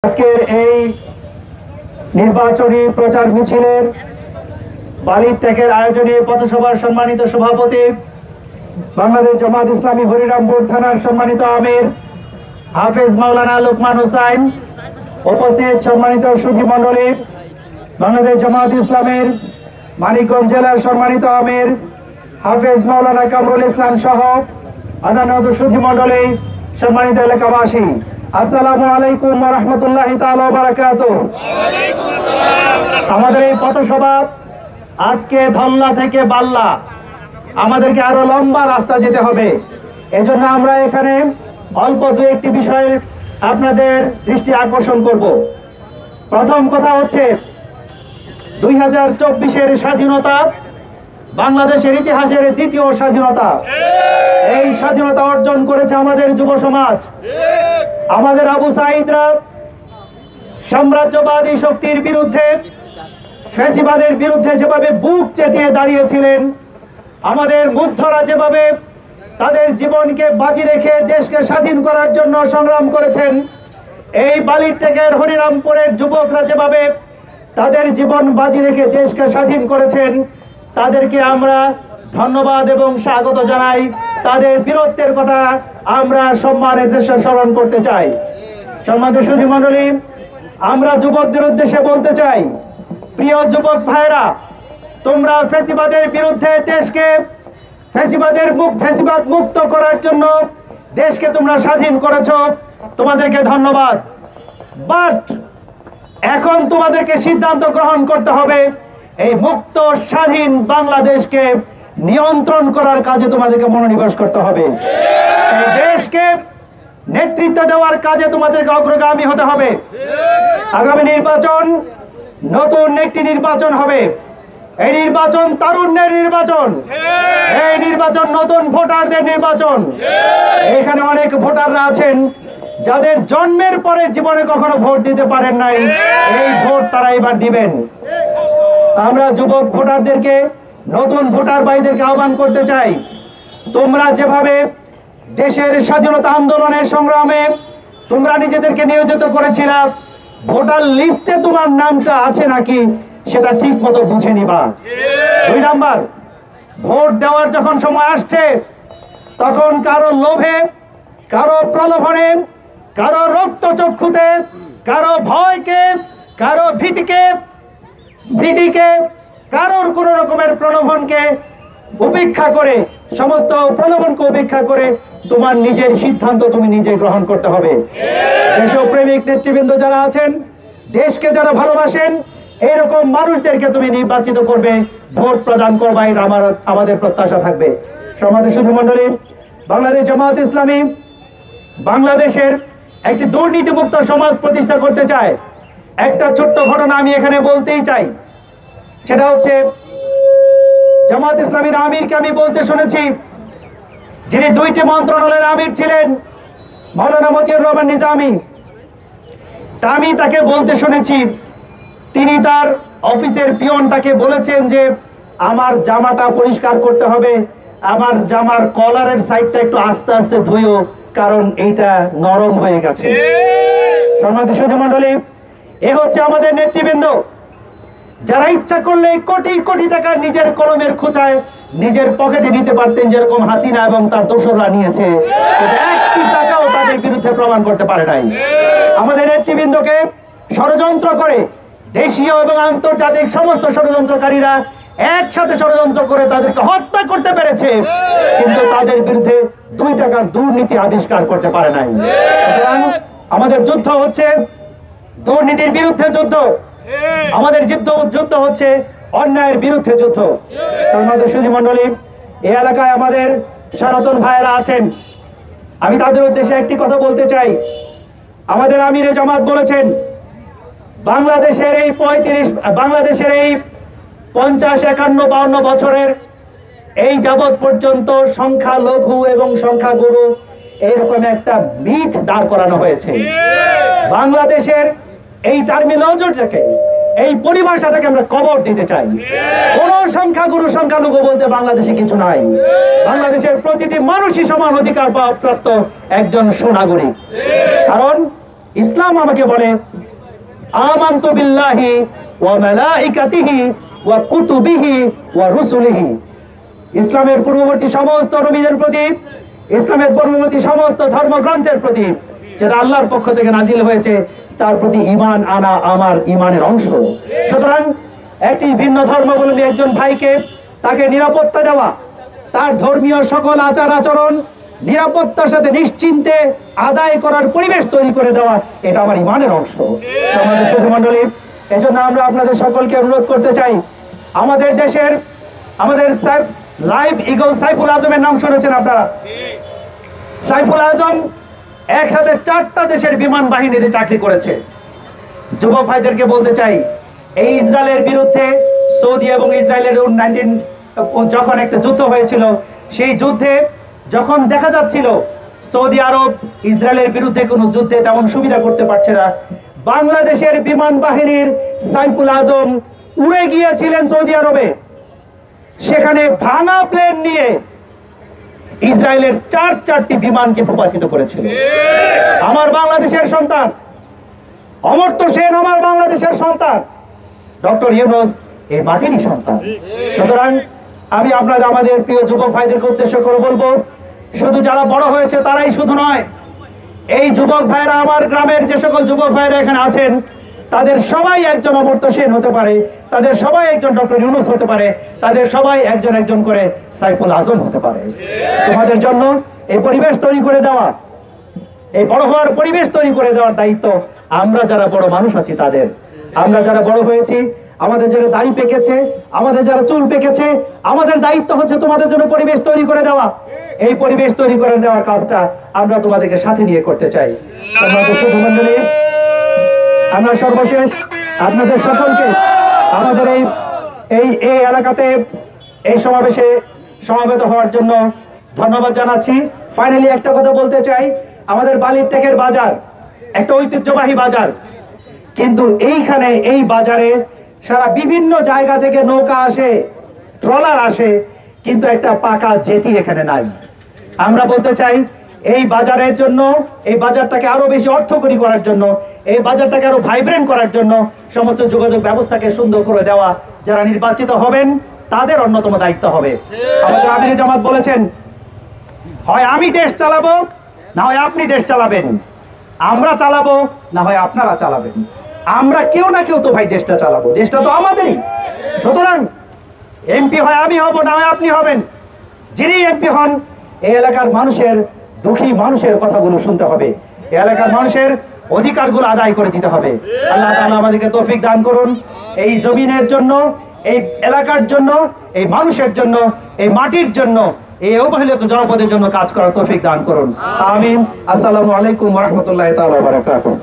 আজকের এই নির্বাচনী প্রচার মিছিলের বালির ট্যাগের আয়োজনে পথসভার সম্মানিত সভাপতি, বাংলাদেশ জামাত ইসলামী হরিরামপুর থানার সম্মানিত আমির হাফেজ মাওলানা লোকমান হোসাইন, উপস্থিত সম্মানিত সুধী মণ্ডলী, বাংলাদেশ জামাত ইসলামের মানিকগঞ্জ জেলার সম্মানিত আমির হাফেজ মাওলানা কামরুল ইসলাম সহ অন্যান্য সুধী মণ্ডলী, সম্মানিত এলাকাবাসী, আসসালামু আলাইকুম ওয়া রাহমাতুল্লাহি তাআলা ওয়া বারাকাতুহু। আমাদের এই পথসভা আজকে ধল্লা থেকে বাল্লা, আমাদেরকে আরো লম্বা রাস্তা যেতে হবে। এজন্য আমরা এখানে অল্প দু একটি বিষয়ে আপনাদের দৃষ্টি আকর্ষণ করব। প্রথম কথা হচ্ছে 2024-এর স্বাধীনতা বাংলাদেশের ইতিহাসের দ্বিতীয় স্বাধীনতা। এই স্বাধীনতা অর্জন করেছে আমাদের যুব সমাজ। আমাদের আবু সাঈদরা সাম্রাজ্যবাদী শক্তির বিরুদ্ধে, ফ্যাসিবাদের বিরুদ্ধে যেভাবে বুক চেতিয়ে দাঁড়িয়েছিলেন, আমাদের মুগ্ধরা যেভাবে তাদের জীবনকে বাজি রেখে দেশকে স্বাধীন করার জন্য সংগ্রাম করেছেন, এই বালির ট্যাগের হরিরামপুরের যুবকরা যেভাবে তাদের জীবন বাজি রেখে দেশকে স্বাধীন করেছেন, তাদেরকে আমরা ধন্যবাদ এবং স্বাগত জানাই। তাদের বীরত্বের কথা আমরা সম্মানের দেশে স্মরণ করতে চাই। সম্মানিত সুধী মণ্ডলী, আমরা যুবকদের উদ্দেশ্যে বলতে চাই, প্রিয় যুবক ভাইরা, তোমরা ফ্যাসিবাদের বিরুদ্ধে দেশকে ফ্যাসিবাদ মুক্ত করার জন্য দেশকে তোমরা স্বাধীন করেছো, তোমাদেরকে ধন্যবাদ। বাট এখন তোমাদেরকে সিদ্ধান্ত গ্রহণ করতে হবে, এই মুক্ত স্বাধীন বাংলাদেশকে নিয়ন্ত্রণ করার কাজে তোমাদেরকে মনোনিবেশ করতে হবে। এই দেশকে নেতৃত্ব দেওয়ার কাজে তোমাদেরকে অগ্রগামী হতে হবে। আগামী নির্বাচন নতুন একটি নির্বাচন হবে। এই নির্বাচন তারুণ্যের নির্বাচন, এই নির্বাচন নতুন ভোটারদের নির্বাচন। এখানে অনেক ভোটাররা আছেন যাদের জন্মের পরে জীবনে কখনো ভোট দিতে পারেন নাই, এই ভোট তারা এবার দিবেন। আমরা যুবক ভোটারদেরকে, নতুন ভোটার ভাইদেরকে আহ্বান করতে চাই, তোমরা যেভাবে দেশের স্বাধীনতা আন্দোলনের সংগ্রামে তোমরা নিজেদেরকে নিয়োজিত করেছিল, ভোটার লিস্টে তোমার নামটা আছে নাকি সেটা ঠিক মতো বুঝে নিবা। 2 নাম্বার, ভোট দেওয়ার যখন সময় আসছে তখন কারো লোভে, কারো প্রলোভনে, কারো রক্তচক্ষুতে, কারো ভয়কে, কারো ভীতিকে, কারোর কোন রকমের প্রলোভনকে উপেক্ষা করে, সমস্ত প্রলোভনকে উপেক্ষা করে তোমার নিজের সিদ্ধান্ত তুমি নিজে গ্রহণ করতে হবে। দেশপ্রেমিক নেতৃবৃন্দ যারা আছেন, দেশকে যারা ভালোবাসেন, এইরকম মানুষদেরকে তুমি নির্বাচিত করবে, ভোট প্রদান করবে, আমাদের প্রত্যাশা থাকবে। সম্মানিত সুধী মণ্ডলী, বাংলাদেশ জামাত ইসলামী বাংলাদেশের একটি দুর্নীতিমুক্ত সমাজ প্রতিষ্ঠা করতে চায়। একটা ছোট্ট ঘটনা আমি এখানে বলতেই চাই, সেটা হচ্ছে জামাত ইসলামীর আমিরকে আমি বলতে শুনেছি, যিনি 2টি মন্ত্রণালয়ের আমির ছিলেন, মাওলানা মতিউর রহমান নিজামী, তা আমি তাকে বলতে শুনেছি, তিনি তার অফিসের পিয়নটাকে বলেছেন যে আমার জামাটা পরিষ্কার করতে হবে, আমার জামার কলারের সাইডটা একটু আস্তে আস্তে ধুইও, কারণ এইটা নরম হয়ে গেছে। সম্মানিত সুধী মণ্ডলী, এ হচ্ছে আমাদের নেতৃবৃন্দ, যারা ইচ্ছা করলে কোটি কোটি টাকা নিজের কলমের খোঁচায় নিজের পকেটে নিতে পারতেন, যেরকম হাসিনা এবং তার দোসররা নিয়েছে, একটি টাকাও তাদের বিরুদ্ধে প্রমাণ করতে পারে নাই। আমাদের নেতৃবৃন্দকে ষড়যন্ত্র করে দেশীয় এবং আন্তর্জাতিক সমস্ত ষড়যন্ত্রকারীরা একসাথে ষড়যন্ত্র করে তাদেরকে হত্যা করতে পেরেছে, কিন্তু তাদের বিরুদ্ধে 2 টাকার দুর্নীতি আবিষ্কার করতে পারে নাই। সুতরাং আমাদের যুদ্ধ হচ্ছে দুর্নীতির বিরুদ্ধে যুদ্ধ, আমাদের যুদ্ধ হচ্ছে অন্যায়ের বিরুদ্ধে যুদ্ধ। সম্মানিত সুধী মণ্ডলী, এই এলাকায় আমাদের সনাতন ভাইয়েরা আছেন, আমি তাদের উদ্দেশ্যে একটি কথা বলতে চাই। আমাদের আমিরে জামাত বলেছেন, বাংলাদেশের এই 50, 51, 52 বছরের এই যাবৎ পর্যন্ত সংখ্যালঘু এবং সংখ্যাগুরু এইরকম একটা মিথ দাঁড় করানো হয়েছে। বাংলাদেশের এই টার্মিনোলজিটাকে, এই পরিভাষাটাকে আমরা কবর দিতে চাই। কোন সংখ্যাগুরু সংখ্যালঘু বলতে বাংলাদেশে কিছু নাই। বাংলাদেশের প্রতিটি মানুষই সমান অধিকার প্রাপ্ত একজন সুনাগরিক। কারণ ইসলাম আমাকে বলে আমানতু বিল্লাহি ওয়া মালাইকাতিহি ওয়া কুতুবিহি ওয়া রুসুলিহি। ইসলামের পূর্ববর্তী সমস্ত নবীদের প্রতি, ইসলামের পূর্ববর্তী সমস্ত ধর্মগ্রন্থের প্রতি যেটা আল্লাহর পক্ষ থেকে নাজিল হয়েছে তার প্রতি ঈমান আনা আমার ঈমানের অংশ। সুতরাং একটি ভিন্ন ধর্মাবলম্বী একজন ভাইকে তাকে নিরাপত্তা দেওয়া, তার ধর্মীয় সকল আচার আচরণ নিরাপত্তার সাথে নিশ্চিন্তে আদায় করার পরিবেশ তৈরি করে দেওয়া, এটা আমার ঈমানের অংশ। আমাদের সুধীমণ্ডলী, এজন্য আমরা আপনাদের সকলকে অনুরোধ করতে চাই, আমাদের দেশের আমাদের লাইফ ইগল সাইফুল আজমের নাম শুনেছেন আপনারা? সাইফুল আজম একসাথে 4টা দেশের বিমান বাহিনীতে চাকরি করেছে। যুবক ভাইদেরকে বলতে চাই, এই ইসরায়েলের বিরুদ্ধে সৌদি এবং ইসরায়েলের যখন একটা যুদ্ধ হয়েছিল, সেই যুদ্ধে যখন দেখা যাচ্ছিল সৌদি আরব ইসরায়েলের বিরুদ্ধে কোনো যুদ্ধে তেমন সুবিধা করতে পারছে না, বাংলাদেশের বিমান বাহিনীর সাইফুল আজম উড়ে গিয়েছিলেন সৌদি আরবে। সেখানে ভাঙা প্লেন নিয়ে ইসরায়েলের 4টি বিমানকে ভূপাতিত করেছিল। আমার বাংলাদেশের সন্তান অমর্ত্য সেন, আমার বাংলাদেশের সন্তান ডক্টর ইউনূস এই মাটিরই সন্তান। সুতরাং আমি আমাদের প্রিয় যুবক ভাইদেরকে উদ্দেশ্য করে বলবো, শুধু যারা বড় হয়েছে তারাই শুধু নয়, এই যুবক ভাইরা, আমার গ্রামের যে সকল যুবক ভাইরা এখানে আছেন, তাদের সবাই একজন অমর্ত্য সেন হতে পারে, তাদের সবাই একজন ডক্টর ইউনূস হতে পারে, তাদের সবাই একজন একজন করে সাইফুল আজম হতে পারে। তোমাদের জন্য এই পরিবেশ তৈরি করে দেওয়া, এই বড় হওয়ার পরিবেশ তৈরি করে দেওয়ার দায়িত্ব আমরা যারা বড় মানুষ আছি তাদের। আমরা যারা বড় হয়েছি, আমাদের যারা দাড়ি পেকেছে, আমাদের যারা চুল পেকেছে, আমাদের দায়িত্ব হচ্ছে তোমাদের জন্য পরিবেশ তৈরি করে দেওয়া। এই পরিবেশ তৈরি করে দেওয়ার কাজটা আমরা তোমাদেরকে সাথে নিয়ে করতে চাই। সম্মানিত সুধীমণ্ডলী, আমরা সর্বশেষ আপনাদের সকলকে আমাদের এই এলাকাতে এই সমাবেশে সমবেত হওয়ার জন্য ধন্যবাদ জানাচ্ছি। ফাইনালি একটা কথা বলতে চাই, আমাদের বালির টেকের বাজার একটা ঐতিহ্যবাহী বাজার, কিন্তু এইখানে এই বাজারে সারা বিভিন্ন জায়গা থেকে নৌকা আসে, ট্রলার আসে, কিন্তু একটা পাকা জেটি এখানে নাই। আমরা বলতে চাই, এই বাজারের জন্য, এই বাজারটাকে আরো বেশি অর্থকরী করার জন্য, এই বাজারটাকে আরো ভাইব্রেন্ট করার জন্য সমস্ত যোগাযোগ ব্যবস্থাকে সুন্দর করে দেওয়া যারা নির্বাচিত হবেন তাদের অন্যতম দায়িত্ব হবে। আমাদের আমিরে জামাত বলেছেন, হয় আমি দেশ চালাবো, না হয় আপনি দেশ চালাবেন। আমরা চালাবো, না হয় আপনারা চালাবেন। আমরা কেউ না কেউ তো ভাই দেশটা চালাবো, দেশটা তো আমাদেরই। সুতরাং এমপি হয় আমি হব, না হয় আপনি হবেন। যিনি এমপি হন, এই এলাকার মানুষের, দুঃখী মানুষের কথাগুলো শুনতে হবে, এই এলাকার মানুষের অধিকারগুলো আদায় করে দিতে হবে। আল্লাহ তাআলা আমাদেরকে তৌফিক দান করুন, এই জমিনের জন্য, এই এলাকার জন্য, এই মানুষের জন্য, এই মাটির জন্য, এই অবহেলিত জনপদের জন্য কাজ করার তৌফিক দান করুন। আমিন। আসসালামু আলাইকুম ওয়া রাহমাতুল্লাহি তাআলা ওয়া বারাকাতুহু।